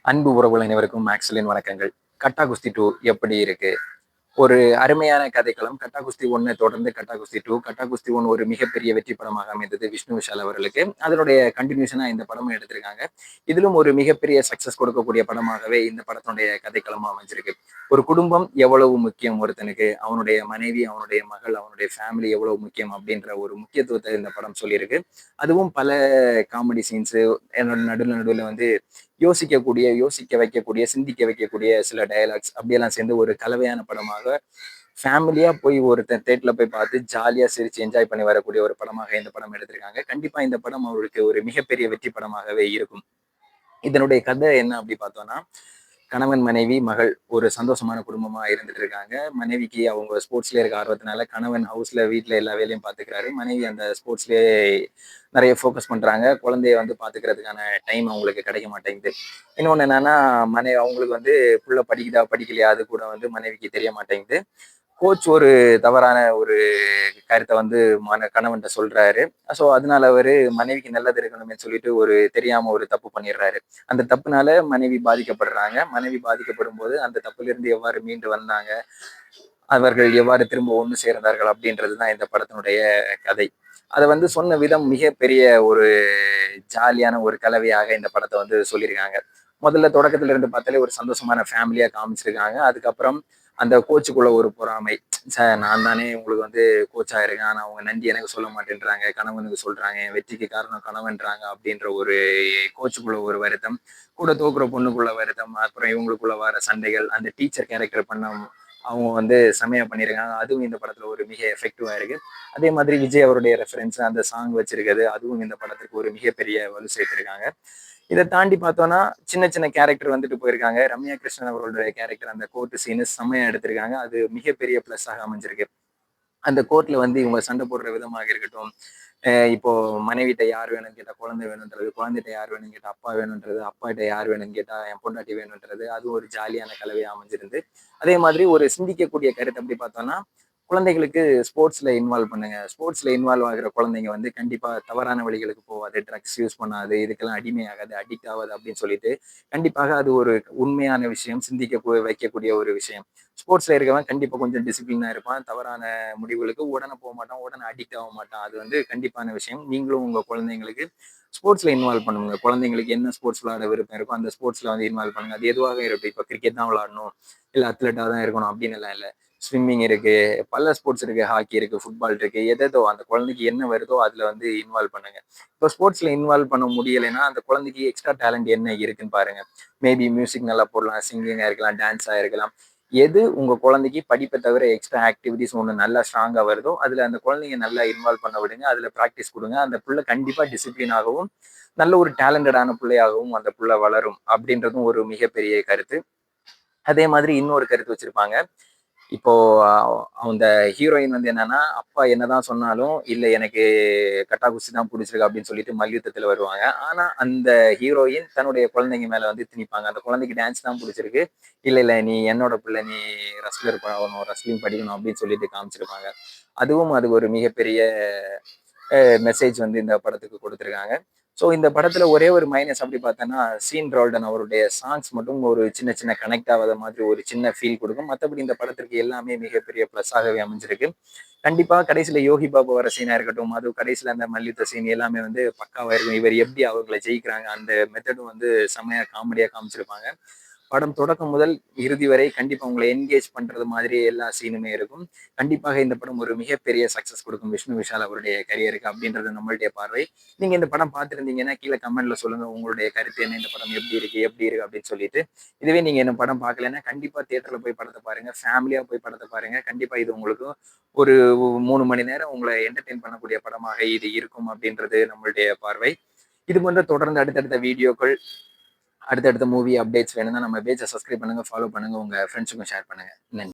அன்பு உறவுகள் அனைவருக்கும் மேக்ஸ்லின் வணக்கங்கள். கட்டா குஸ்தி 2 எப்படி இருக்கு? ஒரு அருமையான கதைக்களம். கட்டா குஸ்தி 1 தொடர்ந்து கட்டா குஸ்தி 2. கட்டா குஸ்தி 1 ஒரு மிகப்பெரிய வெற்றி படமாக அமைந்தது விஷ்ணு விஷால் அவர்களுக்கு. அதனுடைய கன்டினியூஷனா இந்த படமும் எடுத்திருக்காங்க. இதிலும் ஒரு மிகப்பெரிய சக்சஸ் கொடுக்கக்கூடிய படமாகவே இந்த படத்தினுடைய கதைக்களமும் அமைஞ்சிருக்கு. ஒரு குடும்பம் எவ்வளவு முக்கியம் ஒருத்தனுக்கு, அவனுடைய மனைவி, அவனுடைய மகள், அவனுடைய ஃபேமிலி எவ்வளவு முக்கியம் அப்படின்ற ஒரு முக்கியத்துவத்தை இந்த படம் சொல்லியிருக்கு. அதுவும் பல காமெடி சீன்ஸு நடுவுல வந்து யோசிக்க வைக்கக்கூடிய, சிந்திக்க வைக்கக்கூடிய சில டயலாக்ஸ் அப்படியெல்லாம் சேர்ந்து ஒரு கலவையான படமாக ஃபேமிலியா போய் ஒருத்தன் தேட்டர்ல போய் பார்த்து ஜாலியா சிரிச்சு என்ஜாய் பண்ணி வரக்கூடிய ஒரு படமாக இந்த படம் எடுத்திருக்காங்க. கண்டிப்பா இந்த படம் அவருக்கு ஒரு மிகப்பெரிய வெற்றி படமாகவே இருக்கும். இதனுடைய கதை என்ன அப்படி பார்த்தோம்னா, கணவன், மனைவி, மகள் ஒரு சந்தோஷமான குடும்பமா இருந்துட்டு இருக்காங்க. மனைவிக்கு அவங்க ஸ்போர்ட்ஸ்ல இருக்க ஆர்வத்தினால கணவன் வீட்ல எல்லா வேலையும் பார்த்துக்கிறாரு. மனைவி அந்த ஸ்போர்ட்ஸ்லயே நிறைய ஃபோக்கஸ் பண்றாங்க. குழந்தைய வந்து பார்த்துக்கிறதுக்கான டைம் அவங்களுக்கு கிடைக்க மாட்டேங்குது. இன்னொன்னு என்னன்னா, அவங்களுக்கு வந்து புள்ள படிக்குதா, படிக்கலையா அது கூட வந்து மனைவிக்கு தெரிய மாட்டேங்குது. கோச் ஒரு தவறான ஒரு கருத்தை வந்து கணவன்கிட்ட சொல்றாரு. ஸோ அதனால அவரு மனைவிக்கு நல்லது இருக்கணும்னு சொல்லிட்டு தெரியாம ஒரு தப்பு பண்ணிடுறாரு. அந்த தப்புனால மனைவி பாதிக்கப்படுறாங்க. மனைவி பாதிக்கப்படும் போது அந்த தப்புல இருந்து எவ்வாறு மீண்டு வந்தாங்க, அவர்கள் எவ்வாறு திரும்ப ஒன்று சேர்ந்தார்கள் அப்படின்றது தான் இந்த படத்தினுடைய கதை. அதை வந்து சொன்ன விதம் மிகப்பெரிய ஒரு ஜாலியான ஒரு கலவையாக இந்த படத்தை வந்து சொல்லியிருக்காங்க. முதல்ல தொடக்கத்துல இருந்து பார்த்தாலே ஒரு சந்தோஷமான ஃபேமிலியா காமிச்சிருக்காங்க. அதுக்கப்புறம் அந்த கோச்சுக்குள்ள ஒரு பொறாமை. சார் நான் தானே உங்களுக்கு வந்து கோச்சா இருக்கேன், ஆனா அவங்க நன்றி எனக்கு சொல்ல மாட்டேன்றாங்க, கணவனுக்கு சொல்றாங்க, என் வெற்றிக்கு காரணம் கணவன்றாங்க அப்படின்ற ஒரு கோச்சுக்குள்ள ஒரு வருத்தம், கூட தோக்குற பொண்ணுக்குள்ள வருத்தம், அப்புறம் இவங்களுக்குள்ள வர சண்டைகள், அந்த டீச்சர் கேரக்டர் பண்ண அவங்க வந்து செமையா பண்ணியிருக்காங்க. அதுவும் இந்த படத்துல ஒரு மிக எஃபெக்டிவா இருக்கு. அதே மாதிரி விஜய் அவருடைய ரெஃபரன்ஸ் அந்த சாங் வச்சிருக்கிறது, அதுவும் இந்த படத்துக்கு ஒரு மிகப்பெரிய வலு சேர்த்திருக்காங்க. இதை தாண்டி பார்த்தோம்னா சின்ன சின்ன கேரக்டர் வந்துட்டு போயிருக்காங்க. ரம்யா கிருஷ்ணன் அவர்களுடைய கேரக்டர் அந்த கோர்ட் சீனு செம்மையா எடுத்திருக்காங்க. அது மிகப்பெரிய பிளஸ்ஸாக அமைஞ்சிருக்கு. அந்த கோர்ட்ல வந்து இவங்க சண்டை போடுற விதமாக இருக்கட்டும், இப்போ மனைவிட்ட யார் வேணும்னு கேட்டா குழந்தை வேணுன்றது, குழந்தைகிட்ட யார் வேணும்னு கேட்டா அப்பா வேணுன்றது, அப்பாகிட்ட யார் வேணும்னு கேட்டா என் பொண்டாட்டி வேணுன்றது, அது ஒரு ஜாலியான கலவையா அமைஞ்சிருந்து. அதே மாதிரி ஒரு சிந்திக்கக்கூடிய கருத்து அப்படி பார்த்தோம்னா, குழந்தைகளுக்கு ஸ்போர்ட்ஸ்ல இன்வால்வ் பண்ணுங்க. ஸ்போர்ட்ஸ்ல இன்வால்வ் ஆகிற குழந்தைங்க வந்து கண்டிப்பா தவறான வழிகளுக்கு போகாது, ட்ரக்ஸ் யூஸ் பண்ணாது, இதுக்கெல்லாம் அடிமையாகாது, அடிக்ட் ஆகாது அப்படின்னு சொல்லிட்டு கண்டிப்பாக அது ஒரு உண்மையான விஷயம், சிந்திக்க வைக்கக்கூடிய ஒரு விஷயம். ஸ்போர்ட்ஸ்ல இருக்கவன் கண்டிப்பா கொஞ்சம் டிசிப்ளினா இருப்பான். தவறான முடிவுகளுக்கு உடனே போக மாட்டான், உடனே அடிக்ட் ஆக மாட்டான். அது வந்து கண்டிப்பான விஷயம். நீங்களும் உங்க குழந்தைங்களுக்கு ஸ்போர்ட்ஸ்ல இன்வால்வ் பண்ணுங்க. குழந்தைங்களுக்கு என்ன ஸ்போர்ட்ஸ் விளையாட விருப்பம் இருக்கோ அந்த ஸ்போர்ட்ஸ்ல வந்து இன்வால்வ் பண்ணுங்க. அது எதுவாக இருக்கட்டும். இப்போ கிரிக்கெட் தான் விளையாடணும், இல்ல அத்லெட்டா தான் இருக்கணும் அப்படின்னு எல்லாம் இல்லை. ஸ்விம்மிங் இருக்கு, பல ஸ்போர்ட்ஸ் இருக்கு, ஹாக்கி இருக்கு, ஃபுட்பால் இருக்கு, எதோ அந்த குழந்தைக்கு என்ன வருதோ அதுல வந்து இன்வால்வ் பண்ணுங்க. இப்போ ஸ்போர்ட்ஸ்ல இன்வால்வ் பண்ண முடியலைன்னா அந்த குழந்தைக்கு எக்ஸ்ட்ரா டேலண்ட் என்ன இருக்குன்னு பாருங்க. மேபி மியூசிக் நல்லா போடலாம், சிங்கிங்கா இருக்கலாம், டான்ஸா இருக்கலாம். எது உங்க குழந்தைக்கு படிப்பை தவிர எக்ஸ்ட்ரா ஆக்டிவிட்டிஸ் ஒன்று நல்லா ஸ்ட்ராங்கா வருதோ அதுல அந்த குழந்தைங்க நல்லா இன்வால்வ் பண்ண விடுங்க. அதுல ப்ராக்டிஸ் கொடுங்க. அந்த புள்ள கண்டிப்பா டிசிப்ளினாகவும் நல்ல ஒரு டேலண்டடான பிள்ளையாகவும் அந்த புள்ள வளரும் அப்படின்றதும் ஒரு மிகப்பெரிய கருத்து. அதே மாதிரி இன்னொரு கருத்து வச்சிருப்பாங்க. இப்போ அந்த ஹீரோயின் வந்து என்னன்னா, அப்பா என்னதான் சொன்னாலும், இல்ல எனக்கு கட்டா குஸ்தி தான் புடிச்சிருக்கு அப்படின்னு சொல்லிட்டு மல்யுத்தத்துல வருவாங்க. ஆனா அந்த ஹீரோயின் தன்னுடைய குழந்தைங்க மேல வந்து திணிப்பாங்க. அந்த குழந்தைக்கு டான்ஸ் தான் புடிச்சிருக்கு. இல்ல நீ என்னோட பிள்ளை, நீ ரெஸ்லர் ஆகணும், ரெஸ்லிங் படிக்கணும் அப்படின்னு சொல்லிட்டு காமிச்சிருப்பாங்க. அதுவும் அது ஒரு மிகப்பெரிய மெசேஜ் வந்து இந்த படத்துக்கு கொடுத்துருக்காங்க. ஸோ இந்த படத்துல ஒரே ஒரு மைனஸ் அப்படி பார்த்தோன்னா, சீன் ரோல்டன் அவருடைய சாங்ஸ் மட்டும் ஒரு சின்ன சின்ன கனெக்ட் ஆகாத மாதிரி ஒரு சின்ன ஃபீல் கொடுக்கும். மற்றபடி இந்த படத்திற்கு எல்லாமே மிகப்பெரிய ப்ளஸ்ஸாகவே அமைஞ்சிருக்கு. கண்டிப்பா கடைசியில யோகி பாபு வர சீனா இருக்கட்டும், அது கடைசியில அந்த மல்யுத்த சீன் எல்லாமே வந்து பக்காவா இருக்கும். இவர் எப்படி அவங்களை ஜெயிக்கிறாங்க அந்த மெத்தடும் வந்து செம்மையா காமெடியா காமிச்சிருப்பாங்க. படம் தொடக்கம் முதல் இறுதி வரை கண்டிப்பா உங்களை என்கேஜ் பண்றது மாதிரி எல்லா சீனுமே இருக்கும். கண்டிப்பாக இந்த படம் ஒரு மிகப்பெரிய சக்சஸ் கொடுக்கும் விஷ்ணு விஷால் அவருடைய கரியருக்கு அப்படின்றது நம்மளுடைய பார்வை. நீங்க இந்த படம் பார்த்துருந்தீங்கன்னா கீழே கமெண்ட்ல சொல்லுங்க உங்களுடைய கருத்து என்ன, இந்த படம் எப்படி இருக்கு அப்படின்னு சொல்லிட்டு. இதுவே நீங்க இந்த படம் பார்க்கலன்னா கண்டிப்பா தியேட்டர்ல போய் படத்தை பாருங்க, ஃபேமிலியா போய் படத்தை பாருங்க. கண்டிப்பா இது உங்களுக்கு ஒரு 3 மணி நேரம் உங்களை என்டர்டெயின் பண்ணக்கூடிய படமாக இது இருக்கும் அப்படின்றது நம்மளுடைய பார்வை. இது போன்ற தொடர்ந்து அடுத்தடுத்த வீடியோக்கள், அடுத்தடுத்த மூவி அப்டேட்ஸ் வேணும்னா நம்ம பேஜை சப்ஸ்கிரைப் பண்ணுங்க, ஃபாலோ பண்ணுங்க, உங்க ஃப்ரெண்ட்ஸுக்கும் ஷேர் பண்ணுங்க. நன்றி.